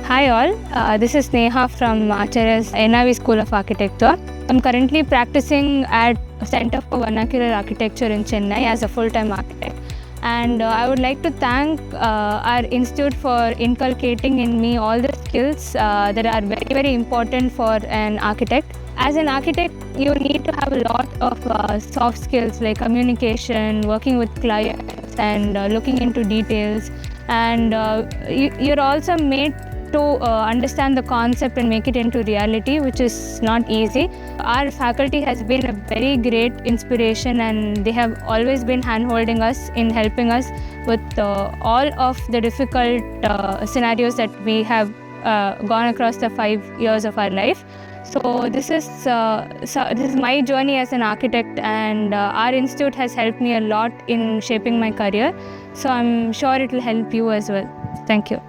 Hi all, this is Sneha from Acharya NRV School of Architecture. I'm currently practicing at Center for Vernacular Architecture in Chennai as a full-time architect. And I would like to thank our institute for inculcating in me all the skills that are very, very important for an architect. As an architect, you need to have a lot of soft skills like communication, working with clients, and looking into details. And you're also made to understand the concept and make it into reality, which is not easy. Our faculty has been a very great inspiration, and they have always been hand-holding us in helping us with all of the difficult scenarios that we have gone across the 5 years of our life. So this is my journey as an architect, and our institute has helped me a lot in shaping my career. So I'm sure it will help you as well. Thank you.